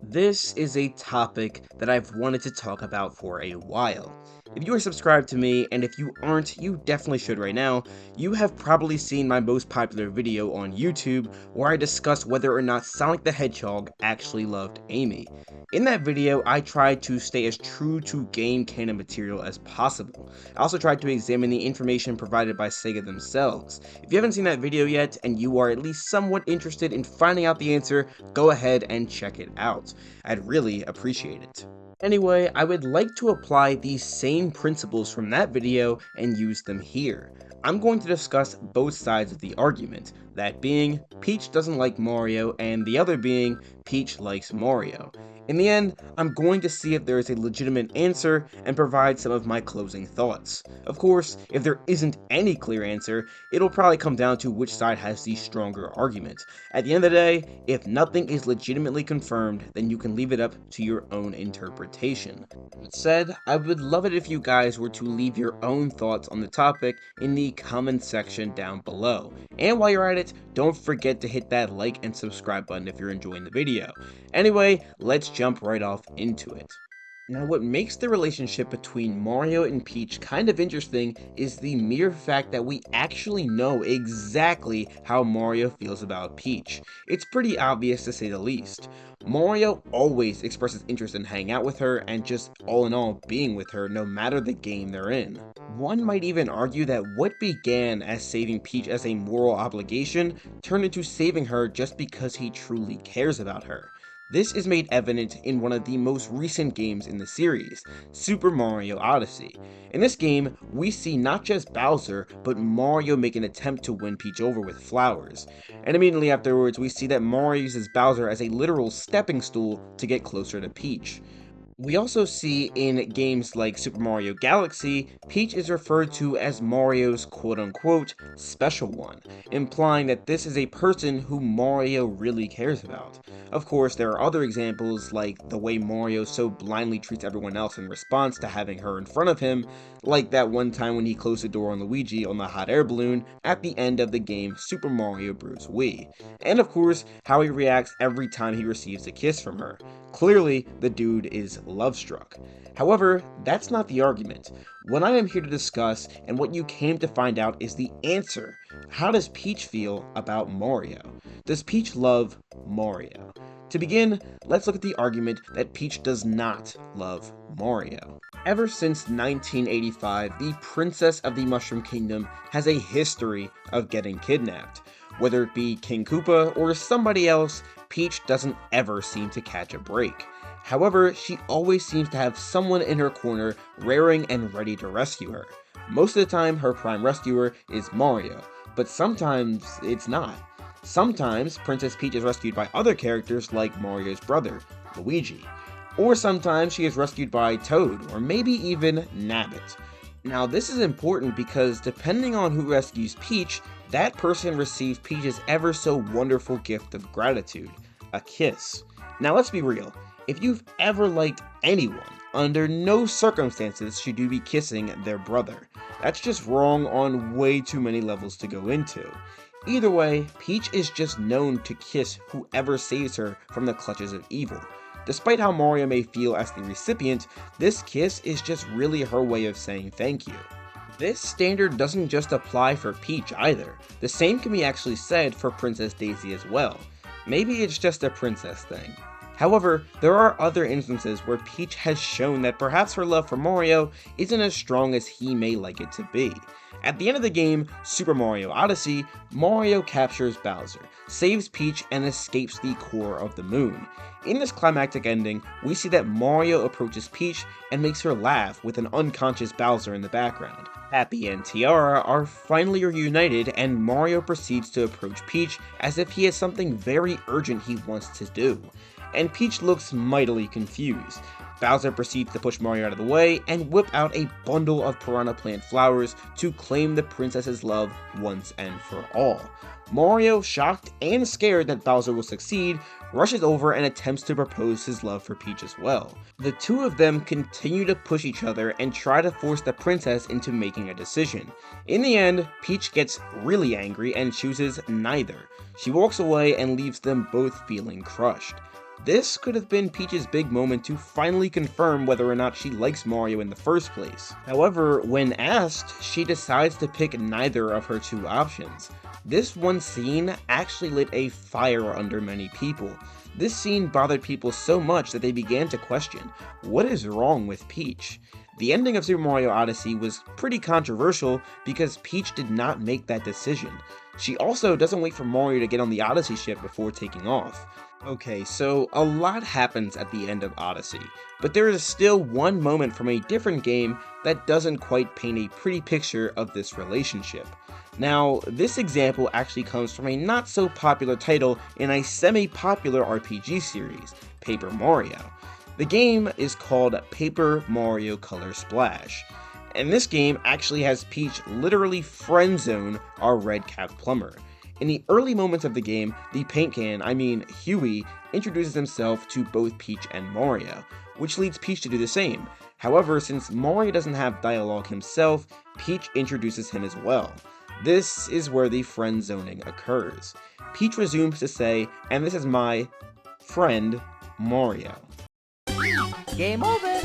This is a topic that I've wanted to talk about for a while. If you are subscribed to me, and if you aren't, you definitely should right now, you have probably seen my most popular video on YouTube where I discussed whether or not Sonic the Hedgehog actually loved Amy. In that video, I tried to stay as true to game canon material as possible. I also tried to examine the information provided by Sega themselves. If you haven't seen that video yet, and you are at least somewhat interested in finding out the answer, go ahead and check it out. I'd really appreciate it. Anyway, I would like to apply these same principles from that video and use them here. I'm going to discuss both sides of the argument, that being Peach doesn't like Mario and the other being Peach likes Mario. In the end, I'm going to see if there is a legitimate answer and provide some of my closing thoughts. Of course, if there isn't any clear answer, it'll probably come down to which side has the stronger argument. At the end of the day, if nothing is legitimately confirmed, then you can leave it up to your own interpretation. That said, I would love it if you guys were to leave your own thoughts on the topic in the comment section down below. And while you're at it, don't forget to hit that like and subscribe button if you're enjoying the video. Anyway, let's jump right off into it. Now, what makes the relationship between Mario and Peach kind of interesting is the mere fact that we actually know exactly how Mario feels about Peach. It's pretty obvious to say the least. Mario always expresses interest in hanging out with her and just all in all being with her no matter the game they're in. One might even argue that what began as saving Peach as a moral obligation turned into saving her just because he truly cares about her. This is made evident in one of the most recent games in the series, Super Mario Odyssey. In this game, we see not just Bowser, but Mario make an attempt to win Peach over with flowers. And immediately afterwards, we see that Mario uses Bowser as a literal stepping stool to get closer to Peach. We also see in games like Super Mario Galaxy, Peach is referred to as Mario's quote-unquote special one, implying that this is a person who Mario really cares about. Of course, there are other examples like the way Mario so blindly treats everyone else in response to having her in front of him, like that one time when he closed the door on Luigi on the hot air balloon at the end of the game Super Mario Bros. Wii. And of course, how he reacts every time he receives a kiss from her. Clearly, the dude is love-struck. However, that's not the argument. What I am here to discuss, and what you came to find out, is the answer. How does Peach feel about Mario? Does Peach love Mario? To begin, let's look at the argument that Peach does not love Mario. Ever since 1985, the Princess of the Mushroom Kingdom has a history of getting kidnapped. Whether it be King Koopa or somebody else, Peach doesn't ever seem to catch a break. However, she always seems to have someone in her corner raring and ready to rescue her. Most of the time, her prime rescuer is Mario, but sometimes it's not. Sometimes, Princess Peach is rescued by other characters like Mario's brother, Luigi. Or sometimes she is rescued by Toad, or maybe even Nabbit. Now, this is important because depending on who rescues Peach, that person receives Peach's ever so wonderful gift of gratitude, a kiss. Now let's be real, if you've ever liked anyone, under no circumstances should you be kissing their brother. That's just wrong on way too many levels to go into. Either way, Peach is just known to kiss whoever saves her from the clutches of evil. Despite how Mario may feel as the recipient, this kiss is just really her way of saying thank you. This standard doesn't just apply for Peach either. The same can be actually said for Princess Daisy as well. Maybe it's just a princess thing. However, there are other instances where Peach has shown that perhaps her love for Mario isn't as strong as he may like it to be. At the end of the game, Super Mario Odyssey, Mario captures Bowser, saves Peach, and escapes the core of the moon. In this climactic ending, we see that Mario approaches Peach and makes her laugh with an unconscious Bowser in the background. Happy and Tiara are finally reunited, and Mario proceeds to approach Peach as if he has something very urgent he wants to do. And Peach looks mightily confused. Bowser proceeds to push Mario out of the way and whip out a bundle of piranha plant flowers to claim the princess's love once and for all. Mario, shocked and scared that Bowser will succeed, rushes over and attempts to propose his love for Peach as well. The two of them continue to push each other and try to force the princess into making a decision. In the end, Peach gets really angry and chooses neither. She walks away and leaves them both feeling crushed. This could have been Peach's big moment to finally confirm whether or not she likes Mario in the first place. However, when asked, she decides to pick neither of her two options. This one scene actually lit a fire under many people. This scene bothered people so much that they began to question, what is wrong with Peach? The ending of Super Mario Odyssey was pretty controversial because Peach did not make that decision. She also doesn't wait for Mario to get on the Odyssey ship before taking off. Okay, so a lot happens at the end of Odyssey, but there is still one moment from a different game that doesn't quite paint a pretty picture of this relationship. Now, this example actually comes from a not so popular title in a semi-popular RPG series, Paper Mario. The game is called Paper Mario Color Splash, and this game actually has Peach literally friend-zone our red-capped plumber. In the early moments of the game, the paint can, Huey, introduces himself to both Peach and Mario, which leads Peach to do the same. However, since Mario doesn't have dialogue himself, Peach introduces him as well. This is where the friend zoning occurs. Peach resumes to say, and this is my friend, Mario. Game over!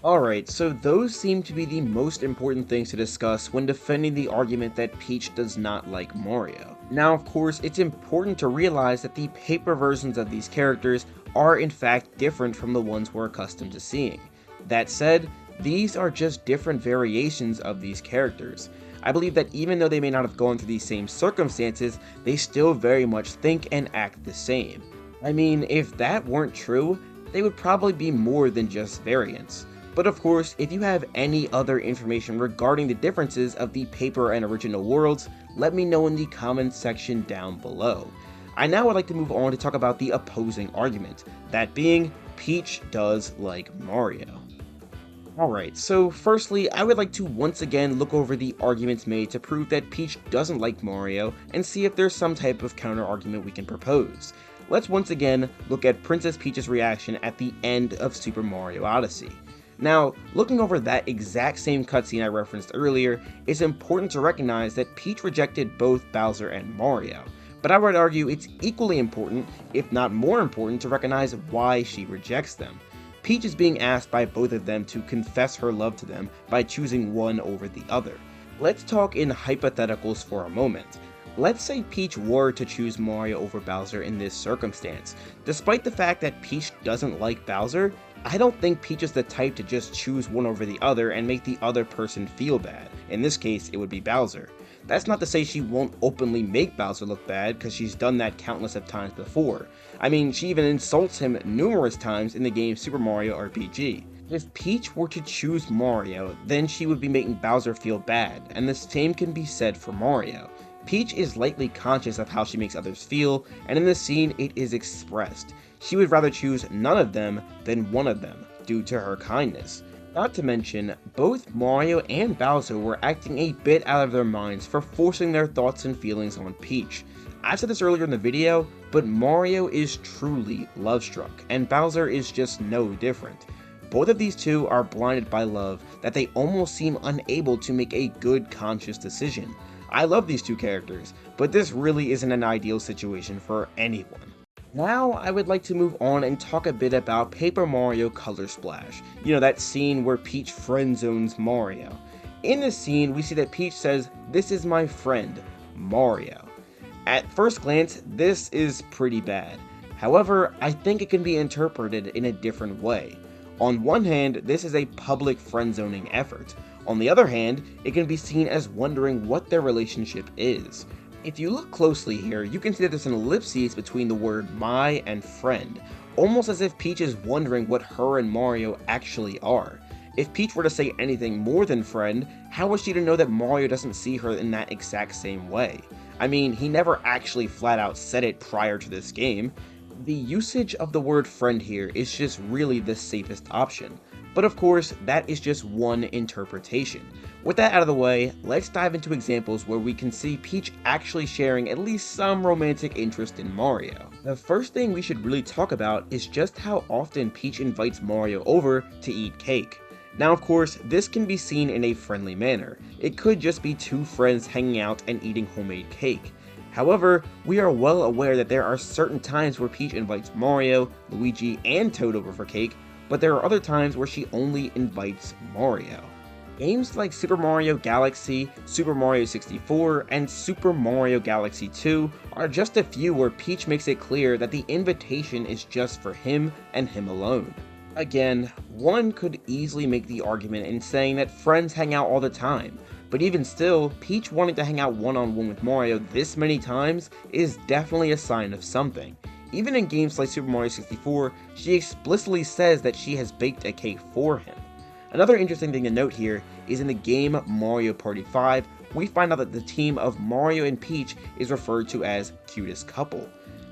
Alright, so those seem to be the most important things to discuss when defending the argument that Peach does not like Mario. Now, of course, it's important to realize that the paper versions of these characters are in fact different from the ones we're accustomed to seeing. That said, these are just different variations of these characters. I believe that even though they may not have gone through these same circumstances, they still very much think and act the same. If that weren't true, they would probably be more than just variants. But of course, if you have any other information regarding the differences of the paper and original worlds, let me know in the comments section down below. I now would like to move on to talk about the opposing argument, that being, Peach does like Mario. Alright, so firstly, I would like to once again look over the arguments made to prove that Peach doesn't like Mario, and see if there's some type of counter-argument we can propose. Let's once again look at Princess Peach's reaction at the end of Super Mario Odyssey. Now, looking over that exact same cutscene I referenced earlier, it's important to recognize that Peach rejected both Bowser and Mario, but I would argue it's equally important, if not more important, to recognize why she rejects them. Peach is being asked by both of them to confess her love to them by choosing one over the other. Let's talk in hypotheticals for a moment. Let's say Peach were to choose Mario over Bowser in this circumstance. Despite the fact that Peach doesn't like Bowser, I don't think Peach is the type to just choose one over the other and make the other person feel bad. In this case, it would be Bowser. That's not to say she won't openly make Bowser look bad, because she's done that countless of times before. She even insults him numerous times in the game Super Mario RPG. If Peach were to choose Mario, then she would be making Bowser feel bad, and the same can be said for Mario. Peach is lightly conscious of how she makes others feel, and in this scene it is expressed. She would rather choose none of them than one of them, due to her kindness. Not to mention, both Mario and Bowser were acting a bit out of their minds for forcing their thoughts and feelings on Peach. I said this earlier in the video, but Mario is truly love-struck, and Bowser is just no different. Both of these two are blinded by love that they almost seem unable to make a good conscious decision. I love these two characters, but this really isn't an ideal situation for anyone. Now, I would like to move on and talk a bit about Paper Mario Color Splash. You know, that scene where Peach friend-zones Mario. In this scene, we see that Peach says, "This is my friend, Mario." At first glance, this is pretty bad. However, I think it can be interpreted in a different way. On one hand, this is a public friend-zoning effort. On the other hand, it can be seen as wondering what their relationship is. If you look closely here, you can see that there's an ellipsis between the word my and friend, almost as if Peach is wondering what her and Mario actually are. If Peach were to say anything more than friend, how was she to know that Mario doesn't see her in that exact same way? He never actually flat out said it prior to this game. The usage of the word friend here is just really the safest option. But of course, that is just one interpretation. With that out of the way, let's dive into examples where we can see Peach actually sharing at least some romantic interest in Mario. The first thing we should really talk about is just how often Peach invites Mario over to eat cake. Now of course, this can be seen in a friendly manner. It could just be two friends hanging out and eating homemade cake. However, we are well aware that there are certain times where Peach invites Mario, Luigi, and Toad over for cake, but there are other times where she only invites Mario. Games like Super Mario Galaxy, Super Mario 64, and Super Mario Galaxy 2 are just a few where Peach makes it clear that the invitation is just for him and him alone. Again, one could easily make the argument in saying that friends hang out all the time, but even still, Peach wanting to hang out one-on-one with Mario this many times is definitely a sign of something. Even in games like Super Mario 64, she explicitly says that she has baked a cake for him. Another interesting thing to note here is in the game Mario Party 5, we find out that the team of Mario and Peach is referred to as cutest couple.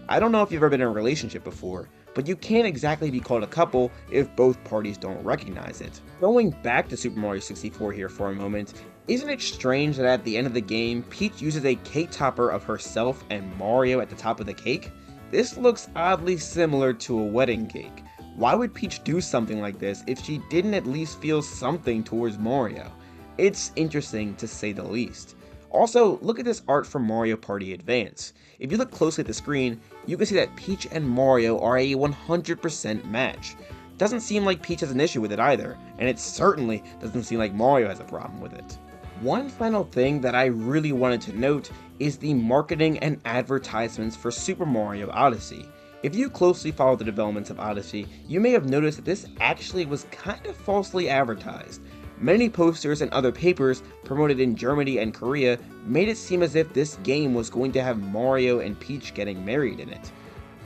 I don't know if you've ever been in a relationship before, but you can't exactly be called a couple if both parties don't recognize it. Going back to Super Mario 64 here for a moment, isn't it strange that at the end of the game, Peach uses a cake topper of herself and Mario at the top of the cake? This looks oddly similar to a wedding cake. Why would Peach do something like this if she didn't at least feel something towards Mario? It's interesting to say the least. Also, look at this art from Mario Party Advance. If you look closely at the screen, you can see that Peach and Mario are a 100% match. Doesn't seem like Peach has an issue with it either, and it certainly doesn't seem like Mario has a problem with it. One final thing that I really wanted to note is the marketing and advertisements for Super Mario Odyssey. If you closely follow the developments of Odyssey, you may have noticed that this actually was kind of falsely advertised. Many posters and other papers promoted in Germany and Korea made it seem as if this game was going to have Mario and Peach getting married in it.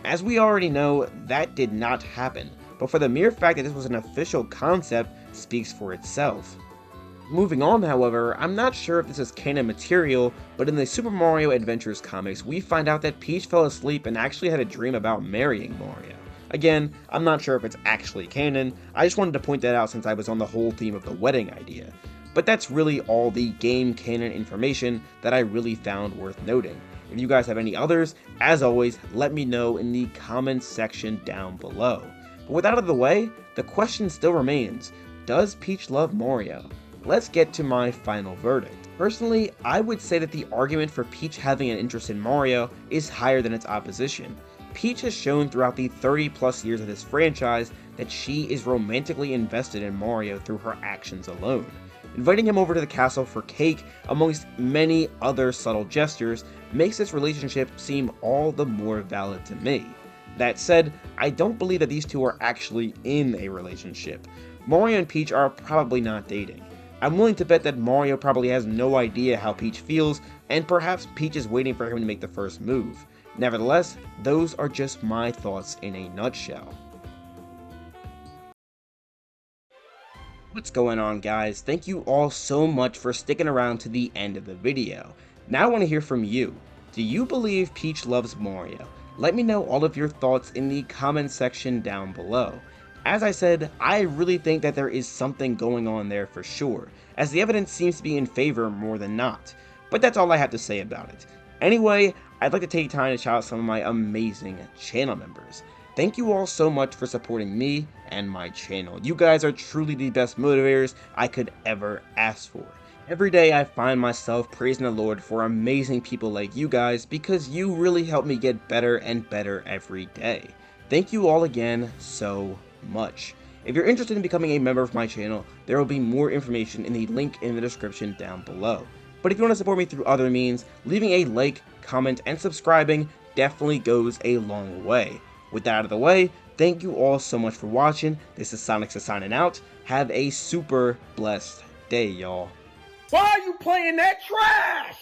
As we already know, that did not happen, but for the mere fact that this was an official concept speaks for itself. Moving on, however, I'm not sure if this is canon material, but in the Super Mario Adventures comics, we find out that Peach fell asleep and actually had a dream about marrying Mario. Again, I'm not sure if it's actually canon, I just wanted to point that out since I was on the whole theme of the wedding idea. But that's really all the game canon information that I really found worth noting. If you guys have any others, as always, let me know in the comments section down below. But with that out of the way, the question still remains, does Peach love Mario? Let's get to my final verdict. Personally, I would say that the argument for Peach having an interest in Mario is higher than its opposition. Peach has shown throughout the 30 plus years of this franchise that she is romantically invested in Mario through her actions alone. Inviting him over to the castle for cake, amongst many other subtle gestures, makes this relationship seem all the more valid to me. That said, I don't believe that these two are actually in a relationship. Mario and Peach are probably not dating. I'm willing to bet that Mario probably has no idea how Peach feels, and perhaps Peach is waiting for him to make the first move. Nevertheless, those are just my thoughts in a nutshell. What's going on, guys? Thank you all so much for sticking around to the end of the video. Now I want to hear from you. Do you believe Peach loves Mario? Let me know all of your thoughts in the comment section down below. As I said, I really think that there is something going on there for sure, as the evidence seems to be in favor more than not. But that's all I have to say about it. Anyway, I'd like to take time to shout out some of my amazing channel members. Thank you all so much for supporting me and my channel. You guys are truly the best motivators I could ever ask for. Every day I find myself praising the Lord for amazing people like you guys because you really help me get better and better every day. Thank you all again so much. If you're interested in becoming a member of my channel, there will be more information in the link in the description down below. But if you want to support me through other means, leaving a like, comment, and subscribing definitely goes a long way. With that out of the way, thank you all so much for watching. This is SONICSTA signing out. Have a super blessed day, y'all. Why are you playing that trash?